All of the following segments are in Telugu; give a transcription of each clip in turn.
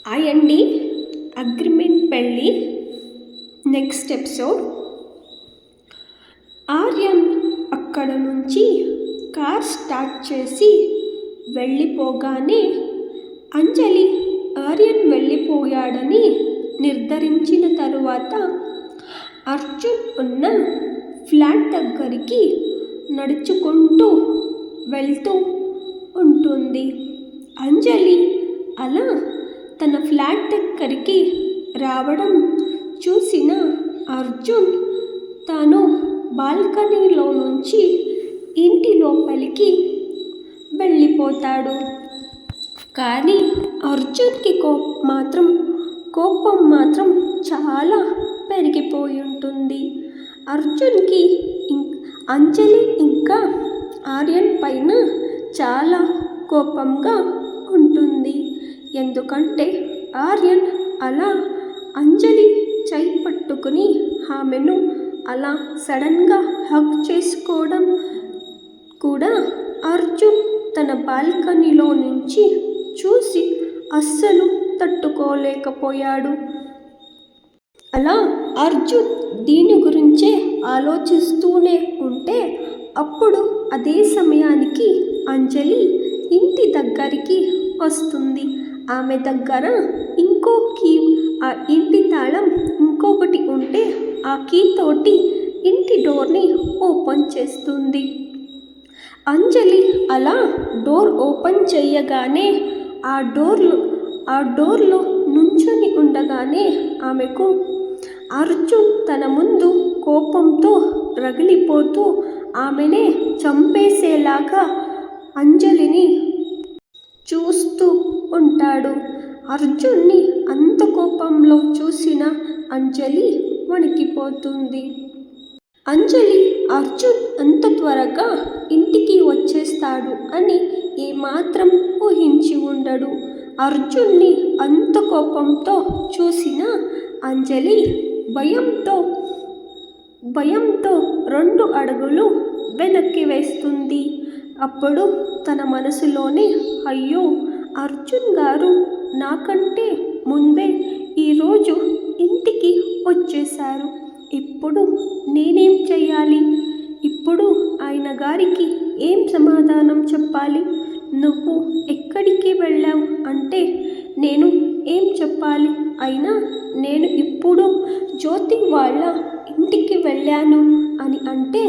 అండి అగ్రిమెంట్ పెళ్ళి నెక్స్ట్ ఎపిసోడ్. ఆర్యన్ అక్కడ నుంచి కార్ స్టార్ట్ చేసి వెళ్ళిపోగానే అంజలి ఆర్యన్ వెళ్ళిపోయాడని నిర్ధారించిన తరువాత అర్జున్ ఉన్న ఫ్లాట్ దగ్గరికి నడుచుకుంటూ వెళ్తూ ఉంటుంది. అంజలి అలా తన ఫ్లాట్ దగ్గరికి రావడం చూసిన అర్జున్ తాను బాల్కనీలో నుంచి ఇంటి లోపలికి వెళ్ళిపోతాడు. కానీ అర్జున్కి కోపం మాత్రం చాలా పెరిగిపోయి ఉంటుంది. అర్జున్కి అంజలి ఇంకా ఆర్యన్ పైన చాలా కోపంగా ఉంటుంది. ఎందుకంటే ఆర్యన్ అలా అంజలి చేయి పట్టుకుని ఆమెను అలా సడన్గా హగ్ చేసుకోవడం కూడా అర్జున్ తన బాల్కనీలో నుంచి చూసి అస్సలు తట్టుకోలేకపోయాడు. అలా అర్జున్ దీని గురించే ఆలోచిస్తూనే ఉంటే అప్పుడు అదే సమయానికి అంజలి ఇంటి దగ్గరికి వస్తుంది. ఆమె దగ్గర ఇంకో కీ, ఆ ఇంటి తాళం ఇంకొకటి ఉంటే ఆ కీ తోటి ఇంటి డోర్ని ఓపెన్ చేస్తుంది. అంజలి అలా డోర్ ఓపెన్ చేయగానే ఆ డోర్లో నుంచుని ఉండగానే ఆమెకు అర్జున్ తన ముందు కోపంతో రగిలిపోతూ ఆమెనే చంపేసేలాగా అంజలిని చూస్తూ ఉంటాడు. అర్జున్ని అంత కోపంలో చూసిన అంజలి వణికిపోతుంది. అంజలి అర్జున్ అంత త్వరగా ఇంటికి వచ్చేస్తాడు అని ఏమాత్రం ఊహించి ఉండడు. అర్జున్ని అంత కోపంతో చూసిన అంజలి భయంతో 2 అడుగులు వెనక్కి వేస్తుంది. అప్పుడు తన మనసులోనే, అయ్యో, అర్జున్ గారు నాకంటే ముందే ఈరోజు ఇంటికి వచ్చేశారు. ఇప్పుడు నేనేం చెయ్యాలి? ఇప్పుడు ఆయన గారికి ఏం సమాధానం చెప్పాలి? నువ్వు ఎక్కడికి వెళ్ళావు అంటే నేను ఏం చెప్పాలి? అయినా నేను ఇప్పుడు జ్యోతి వాళ్ళ ఇంటికి వెళ్ళాను అని అంటే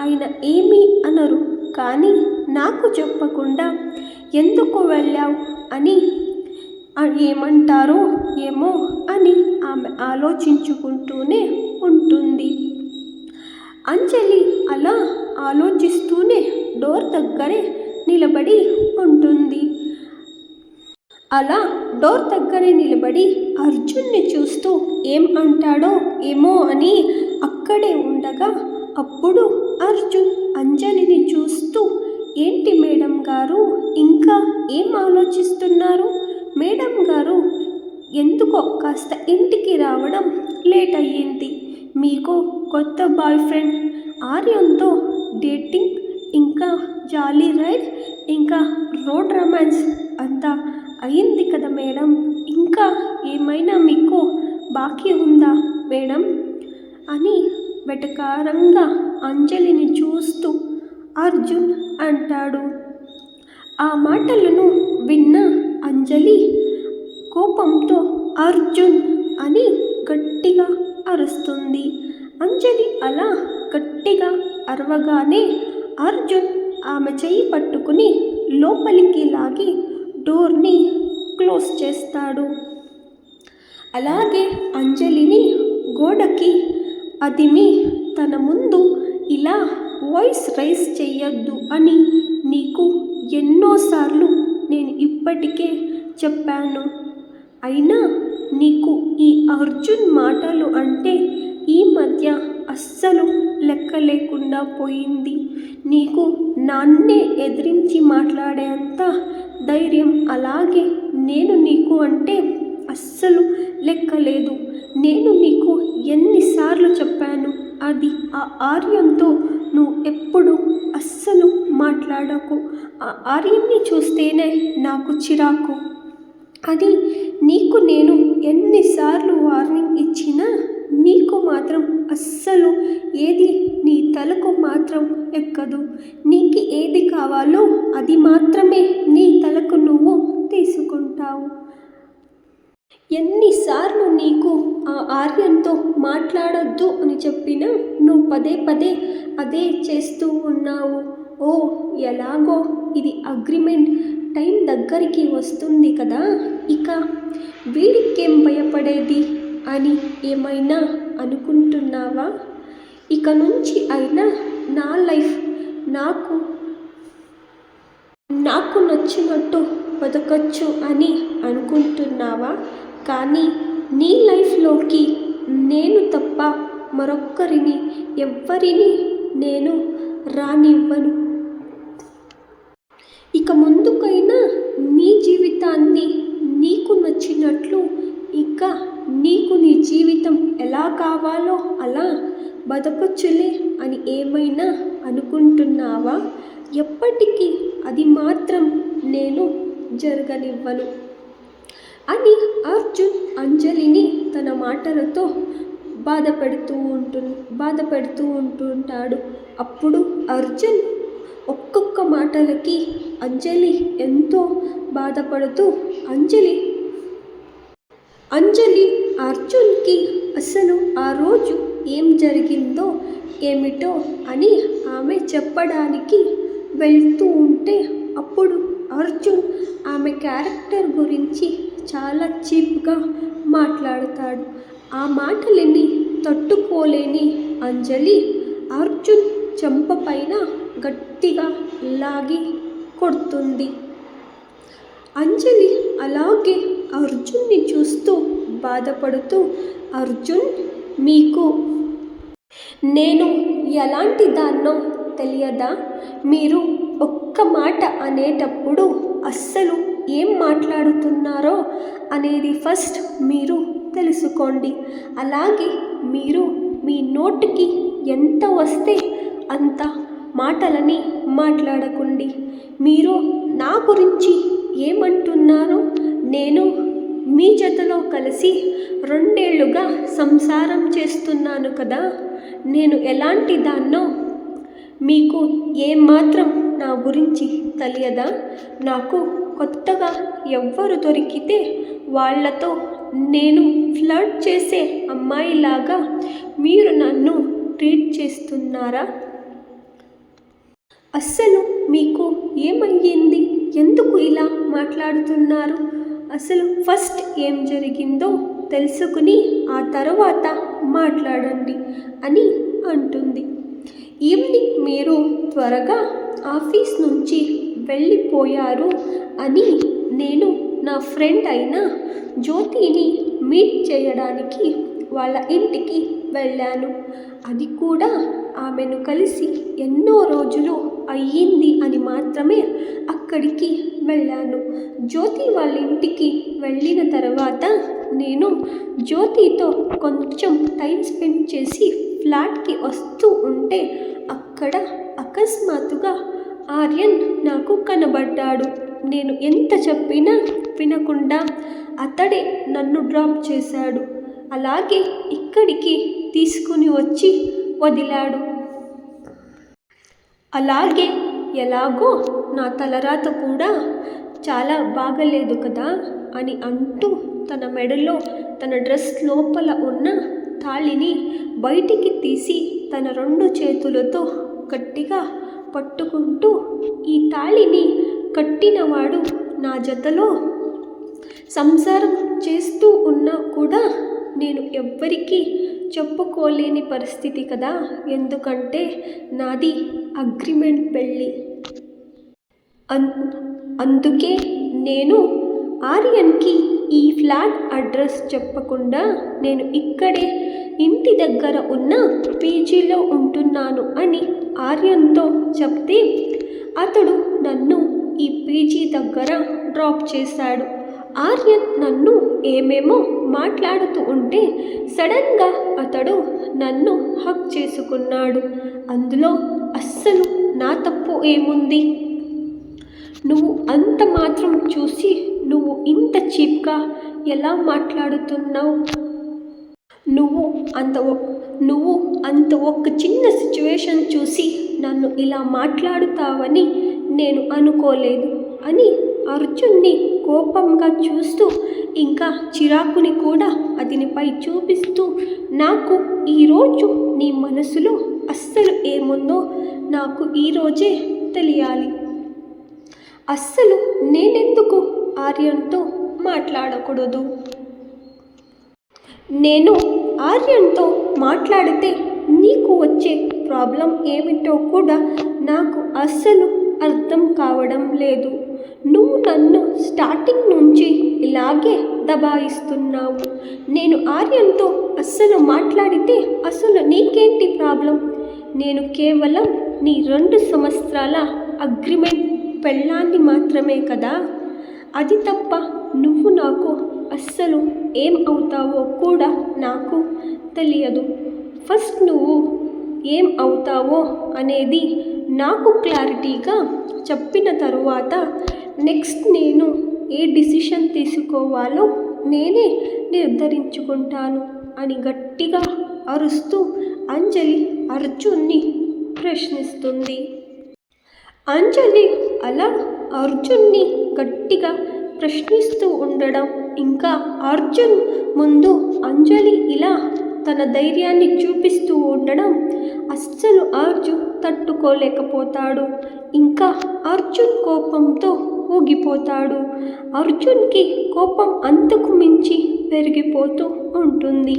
ఆయన ఏమీ అనరు. కానీ నాకు చెప్పకుండా ఎందుకు వెళ్ళావు అని ఏమంటారో ఏమో అని ఆమె ఆలోచించుకుంటూనే ఉంటుంది. అంజలి అలా ఆలోచిస్తూనే డోర్ దగ్గరే నిలబడి ఉంటుంది. అలా డోర్ దగ్గరే నిలబడి అర్జున్ని చూస్తూ ఏం అంటాడో ఏమో అని అక్కడే ఉండగా అప్పుడు అర్జున్ అంజలిని చూస్తూ, ఏంటి మేడం గారు, ఇంకా ఏం ఆలోచిస్తున్నారు? మేడం గారు ఎందుకో కాస్త ఇంటికి రావడం లేట్ అయ్యింది. మీకు కొత్త బాయ్ ఫ్రెండ్ ఆర్యన్తో డేటింగ్, ఇంకా జాలీ రైడ్, ఇంకా రోడ్ రొమాన్స్ అంతా అయింది కదా మేడం. ఇంకా ఏమైనా మీకు బాకీ ఉందా మేడం అని వెటకారంగా అంజలిని చూస్తూ అర్జున్ అంటాడు. ఆ మాటలను విన్న అంజలి కోపంతో అర్జున్ అని గట్టిగా అరుస్తుంది. అంజలి అలా గట్టిగా అరవగానే అర్జున్ ఆమె చెయ్యి పట్టుకుని లోపలికి లాగి డోర్ని క్లోజ్ చేస్తాడు. అలాగే అంజలిని గోడకి అదిమి తన ముందు ఇలా వాయిస్ రైజ్ చెయ్యొద్దు అని నీకు ఎన్నోసార్లు నేను ఇప్పటికే చెప్పాను. అయినా నీకు ఈ అర్జున్ మాటలు అంటే ఈ మధ్య అస్సలు లెక్క లేకుండా పోయింది. నీకు నాన్నే ఎదిరించి మాట్లాడేంత ధైర్యం, అలాగే నేను నీకు అంటే అస్సలు లెక్కలేదు. నేను నీకు ఎన్నిసార్లు చెప్పాను, అది ఆ ఆర్యంతో నువ్వు ఎప్పుడు అస్సలు మాట్లాడకు. ఆ ఆర్యన్ని చూస్తేనే నాకు చిరాకు. అది నీకు నేను ఎన్నిసార్లు వార్నింగ్ ఇచ్చినా నీకు మాత్రం అస్సలు ఏది నీ తలకు మాత్రం ఎక్కదు. నీకు ఏది కావాలో అది మాత్రమే నీ తలకు నువ్వు తీసుకుంటావు. ఎన్నిసార్లు నీకు ఆ ఆర్యన్తో మాట్లాడొద్దు అని చెప్పినా నువ్వు పదే పదే అదే చేస్తూ ఉన్నావు. ఓ ఎలాగో ఇది అగ్రిమెంట్ టైం దగ్గరికి వస్తుంది కదా, ఇక వీడికేం భయపడేది అని ఏమైనా అనుకుంటున్నావా? ఇక నుంచి అయినా నా లైఫ్ నాకు నచ్చినట్టు బతకచ్చు అని అనుకుంటున్నావా? కానీ నీ లైఫ్లోకి నేను తప్ప మరొక్కరిని ఎవ్వరిని నేను రానివ్వను. ఇక ముందుకైనా నీ జీవితాన్ని నీకు నచ్చినట్లు, ఇక నీకు నీ జీవితం ఎలా కావాలో అలా బతకొచ్చులే అని ఏమైనా అనుకుంటున్నావా? ఎప్పటికీ అది మాత్రం నేను జరగనివ్వను అని అర్జున్ అంజలిని తన మాటలతో బాధపెడుతూ ఉంటుంటాడు. అప్పుడు అర్జున్ ఒక్కొక్క మాటలకి అంజలి ఎంతో బాధపడుతూ అంజలి అర్జున్కి అసలు ఆ రోజు ఏం జరిగిందో ఏమిటో అని ఆమె చెప్పడానికి వెళ్తూ ఉంటే అప్పుడు అర్జున్ ఆమె క్యారెక్టర్ గురించి చాలా చీప్గా మాట్లాడతాడు. ఆ మాటలని తట్టుకోలేని అంజలి అర్జున్ చెంప పైన గట్టిగా లాగి కొడుతుంది. అంజలి అలాగే అర్జున్ని చూస్తూ బాధపడుతూ, అర్జున్, మీకు నేను ఎలాంటి దాన్నో తెలియదా? మీరు ఒక్క మాట అనేటప్పుడు అస్సలు ఏం మాట్లాడుతున్నారో అనేది ఫస్ట్ మీరు తెలుసుకోండి. అలాగే మీరు మీ నోటికి ఎంత వస్తే అంత మాటలని మాట్లాడకండి. మీరు నా గురించి ఏమంటున్నారో, నేను మీ జతలో కలిసి 2 ఏళ్లుగా సంసారం చేస్తున్నాను కదా, నేను ఎలాంటి దాన్నో మీకు ఏమాత్రం నా గురించి తెలియదా? నాకు కొత్తగా ఎవ్వరు దొరికితే వాళ్ళతో నేను ఫ్లర్ట్ చేసే అమ్మాయిలాగా మీరు నన్ను ట్రీట్ చేస్తున్నారా? అస్సలు మీకు ఏమయ్యింది? ఎందుకు ఇలా మాట్లాడుతున్నారు? అసలు ఫస్ట్ ఏం జరిగిందో తెలుసుకుని ఆ తర్వాత మాట్లాడండి అని అంటుంది. ఈవినింగ్ మీరు త్వరగా ఆఫీస్ నుంచి వెళ్ళిపోయారు అని నేను నా ఫ్రెండ్ అయిన జ్యోతిని మీట్ చేయడానికి వాళ్ళ ఇంటికి వెళ్ళాను. అది కూడా ఆమెను కలిసి ఎన్నో రోజులు అయ్యింది అని మాత్రమే అక్కడికి వెళ్ళాను. జ్యోతి వాళ్ళ ఇంటికి వెళ్ళిన తర్వాత నేను జ్యోతితో కొంచెం టైం స్పెండ్ చేసి ఫ్లాట్కి వస్తూ ఉంటే అక్కడ అకస్మాత్తుగా ఆర్యన్ నాకు కనబడ్డాడు. నేను ఎంత చెప్పినా వినకుండా అతడే నన్ను డ్రాప్ చేశాడు. అలాగే ఇక్కడికి తీసుకుని వచ్చి వదిలాడు. అలాగే ఎలాగో నా తలరాత కూడా చాలా బాగలేదు కదా అని అంటూ తన మెడలో తన డ్రెస్ లోపల ఉన్న తాళిని బయటికి తీసి తన 2 చేతులతో గట్టిగా పట్టుకుంటూ, ఈ తాళిని కట్టినవాడు నా జతలో సంసారం చేస్తూ ఉన్నా కూడా నేను ఎవ్వరికీ చెప్పుకోలేని పరిస్థితి కదా, ఎందుకంటే నాది అగ్రిమెంట్ పెళ్ళి. అందుకే నేను ఆర్యన్కి ఈ ఫ్లాట్ అడ్రస్ చెప్పకుండా నేను ఇక్కడే ఇంటి దగ్గర ఉన్న పీజీలో ఉంటున్నాను అని ఆర్యన్తో చెప్తే అతడు నన్ను ఈ పీజీ దగ్గర డ్రాప్ చేశాడు. ఆర్యన్ నన్ను ఏమేమో మాట్లాడుతూ ఉంటే సడన్గా అతడు నన్ను హక్ చేసుకున్నాడు. అందులో అస్సలు నా తప్పు ఏముంది? నువ్వు అంత మాత్రం చూసి నువ్వు ఇంత చీప్గా ఎలా మాట్లాడుతున్నావు? నువ్వు నువ్వు అంత ఒక్క చిన్న సిచ్యువేషన్ చూసి నన్ను ఇలా మాట్లాడుతావని నేను అనుకోలేదు అని అర్జున్ని కోపంగా చూస్తూ ఇంకా చిరాకుని కూడా అతనిపై చూపిస్తూ, నాకు ఈరోజు నీ మనసులో అస్సలు ఏముందో నాకు ఈరోజే తెలియాలి. అస్సలు నేనెందుకు ఆర్యన్తో మాట్లాడకూడదు? నేను ఆర్యన్తో మాట్లాడితే నీకు వచ్చే ప్రాబ్లం ఏమిటో కూడా నాకు అస్సలు అర్థం కావడం లేదు. నువ్వు నన్ను స్టార్టింగ్ నుంచి ఇలాగే దబాయిస్తున్నావు. నేను ఆర్యన్తో అస్సలు మాట్లాడితే అసలు నీకేంటి ప్రాబ్లం? నేను కేవలం నీ 2 సంవత్సరాల అగ్రిమెంట్ పెళ్ళాన్ని మాత్రమే కదా. అది తప్ప నువ్వు నాకు అస్సలు ఏం అవుతావో కూడా నాకు తెలియదు. ఫస్ట్ నువ్వు ఏం అవుతావో అనేది నాకు క్లారిటీగా చెప్పిన తరువాత నెక్స్ట్ నేను ఏ డిసిషన్ తీసుకోవాలో నేనే నిర్ధారించుకుంటాను అని గట్టిగా అరుస్తూ అంజలి అర్జున్ని ప్రశ్నిస్తుంది. అంజలి అలా అర్జున్ని గట్టిగా ప్రశ్నిస్తూ ఉండడం, ఇంకా అర్జున్ ముందు అంజలి ఇలా తన ధైర్యాన్ని చూపిస్తూ ఉండడం అస్సలు అర్జున్ తట్టుకోలేకపోతాడు. ఇంకా అర్జున్ కోపంతో ఊగిపోతాడు. అర్జున్కి కోపం అంతకు మించి పెరిగిపోతూ ఉంటుంది.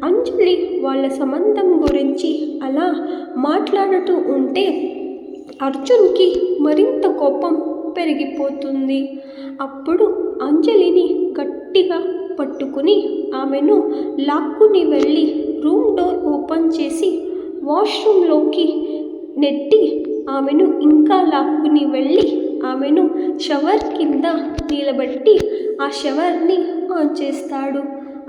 అంజలి వాళ్ళ సంబంధం గురించి అలా మాట్లాడుతూ ఉంటే అర్జున్కి మరింత కోపం పెరిగిపోతుంది. అప్పుడు అంజలిని గట్టిగా పట్టుకుని ఆమెను లాక్కుని వెళ్ళి రూమ్ డోర్ ఓపెన్ చేసి వాష్రూమ్లోకి నెట్టి ఆమెను ఇంకా లాక్కుని వెళ్ళి ఆమెను షవర్ కింద నిలబెట్టి ఆ షవర్ని ఆన్ చేస్తాడు.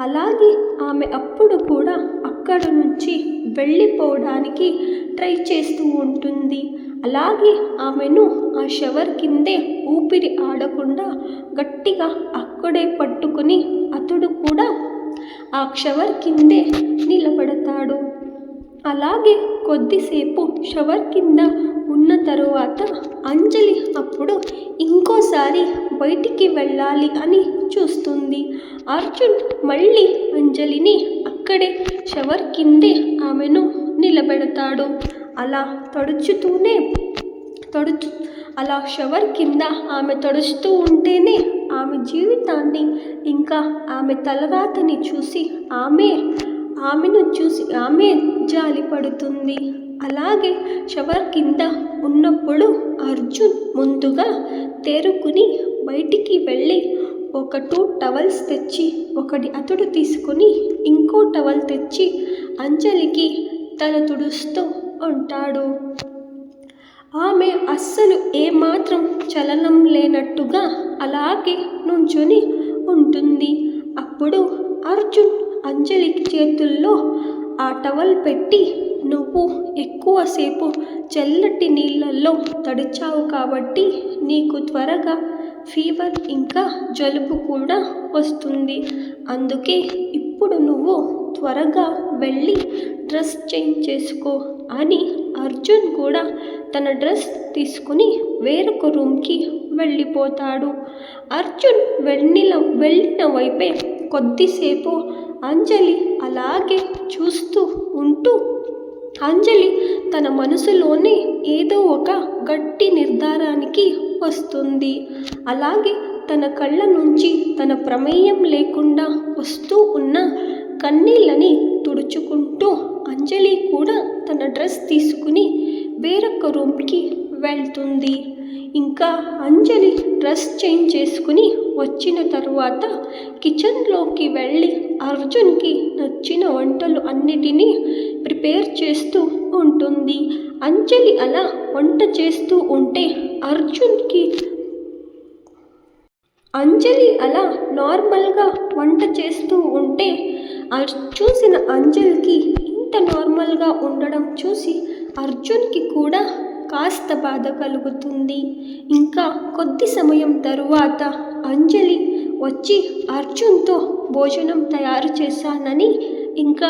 అలాగే ఆమె అప్పుడు కూడా అక్కడ నుంచి వెళ్ళిపోవడానికి ట్రై చేస్తూ ఉంటుంది. అలాగే ఆమెను ఆ షవర్ కిందే ఊపిరి ఆడకుండా గట్టిగా అక్కడే పట్టుకుని అతడు కూడా ఆ షవర్ కిందే నిలబడతాడు. అలాగే కొద్దిసేపు షవర్ కింద ఉన్న తరువాత అంజలి అప్పుడు ఇంకోసారి బయటికి వెళ్ళాలి అని చూస్తుంది. అర్జున్ మళ్ళీ అంజలిని అక్కడే షవర్ కిందే ఆమెను నిలబెడతాడు. అలా అలా షవర్ కింద ఆమె తడుస్తూ ఉంటేనే ఆమె జీవితాన్ని ఇంకా ఆమె తలరాతని చూసి ఆమెను చూసి ఆమె జాలి పడుతుంది. అలాగే షవర్ కింద ఉన్నప్పుడు అర్జున్ ముందుగా తేరుకుని బయటికి వెళ్ళి ఒక 2 టవల్స్ తెచ్చి ఒకటి అతడు తీసుకుని ఇంకో టవల్ తెచ్చి అంజలికి తల తుడుస్తూ ఉంటాడు. ఆమె అస్సలు ఏమాత్రం చలనం లేనట్టుగా అలాగే నుంచుని ఉంటుంది. అప్పుడు అర్జున్ అంజలికి చేతుల్లో ఆ టవల్ పెట్టి, నువ్వు ఎక్కువసేపు చల్లటి నీళ్ళల్లో తడిచావు కాబట్టి నీకు త్వరగా ఫీవర్ ఇంకా జలుబు కూడా వస్తుంది. అందుకే ఇప్పుడు నువ్వు త్వరగా వెళ్ళి డ్రెస్ చేంజ్ చేసుకో అని అర్జున్ కూడా తన డ్రెస్ తీసుకుని వేరొక రూమ్కి వెళ్ళిపోతాడు. అర్జున్ వెళ్ళిన వైపే కొద్దిసేపు అంజలి అలాగే చూస్తూ ఉంటూ అంజలి తన మనసులోనే ఏదో ఒక గట్టి నిర్ధారానికి వస్తుంది. అలాగే తన కళ్ళ నుంచి తన ప్రమేయం లేకుండా వస్తూ ఉన్న కన్నీళ్ళని తుడుచుకుంటూ అంజలి కూడా తన డ్రెస్ తీసుకుని వేరొక రూమ్కి వెళ్తుంది. ఇంకా అంజలి డ్రెస్ చేంజ్ చేసుకుని వచ్చిన తరువాత కిచెన్లోకి వెళ్ళి అర్జున్కి నచ్చిన వంటలు అన్నిటినీ ప్రిపేర్ చేస్తూ ఉంటుంది. అంజలి అలా వంట చేస్తూ ఉంటే అంజలి అలా నార్మల్గా వంట చేస్తూ ఉంటే చూసిన అంజలికి ఇంత నార్మల్గా ఉండడం చూసి అర్జున్కి కూడా కాస్త బాధ కలుగుతుంది. ఇంకా కొద్ది సమయం తరువాత అంజలి వచ్చి అర్జున్తో భోజనం తయారు చేశానని ఇంకా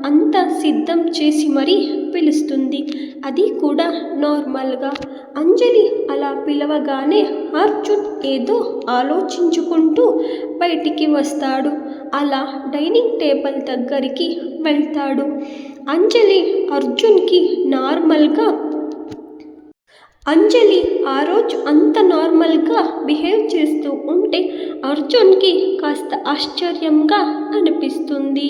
అంత సిద్ధం చేసి మరీ పిలుస్తుంది. అది కూడా నార్మల్గా. అంజలి అలా పిలవగానే అర్జున్ ఏదో ఆలోచించుకుంటూ బయటికి వస్తాడు. అలా డైనింగ్ టేబుల్ దగ్గరికి వెళ్తాడు. అంజలి అర్జున్కి నార్మల్గా అంజలి ఆ రోజు అంత నార్మల్గా బిహేవ్ చేస్తూ ఉంటే అర్జున్కి కాస్త ఆశ్చర్యంగా అనిపిస్తుంది.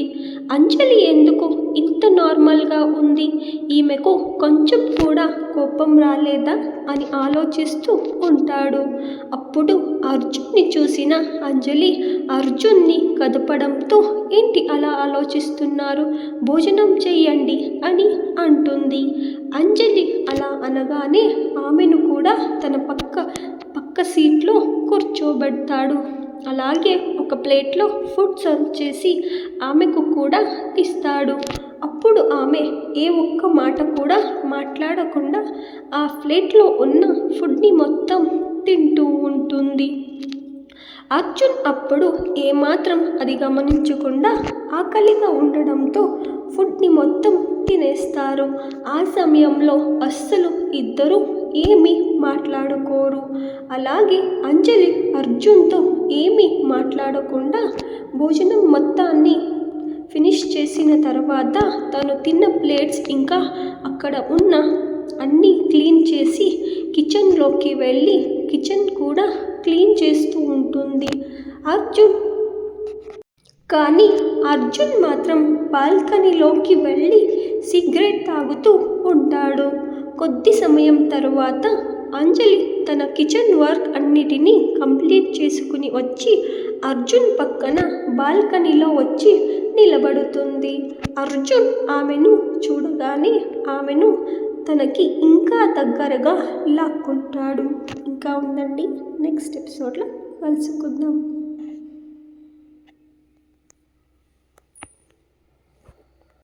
అంజలి ఎందుకు ఇంత నార్మల్గా ఉంది? ఈమెకు కొంచెం కూడా కోపం రాలేదా అని ఆలోచిస్తూ ఉంటాడు. అప్పుడు అర్జున్ని చూసిన అంజలి అర్జున్ని కదపడంతో ఏంటి అలా ఆలోచిస్తున్నారు, భోజనం చెయ్యండి అని అంటుంది. అంజలి అలా అనగానే ఆమెను కూడా తన పక్క సీట్లో కూర్చోబెడతాడు. అలాగే ఒక ప్లేట్లో ఫుడ్ సర్వ్ చేసి ఆమెకు కూడా ఇస్తాడు. అప్పుడు ఆమె ఏ ఒక్క మాట కూడా మాట్లాడకుండా ఆ ప్లేట్లో ఉన్న ఫుడ్ని మొత్తం తింటూ ఉంటుంది. అర్జున్ అప్పుడు ఏమాత్రం అది గమనించకుండా ఆకలిగా ఉండడంతో ఫుడ్ని మొత్తం తినేస్తారు. ఆ సమయంలో అస్సలు ఇద్దరూ ఏమీ మాట్లాడుకోరు. అలాగే అంజలి అర్జున్తో ఏమీ మాట్లాడకుండా భోజనం మొత్తాన్ని ఫినిష్ చేసిన తర్వాత తను తిన్న ప్లేట్స్ ఇంకా అక్కడ ఉన్న అన్నీ క్లీన్ చేసి కిచెన్లోకి వెళ్ళి కిచెన్ కూడా క్లీన్ చేస్తూ ఉంటుంది. కానీ అర్జున్ మాత్రం బాల్కనీలోకి వెళ్ళి సిగరెట్ తాగుతూ ఉంటాడు. కొద్ది సమయం తరువాత అంజలి తన కిచెన్ వర్క్ అన్నిటినీ కంప్లీట్ చేసుకుని వచ్చి అర్జున్ పక్కన బాల్కనీలో వచ్చి నిలబడుతుంది. అర్జున్ ఆమెను చూడగానే ఆమెను తనకి ఇంకా దగ్గరగా లాక్కుంటాడు. ఇంకా ఉందండి, నెక్స్ట్ ఎపిసోడ్లో కలుసుకుందాం.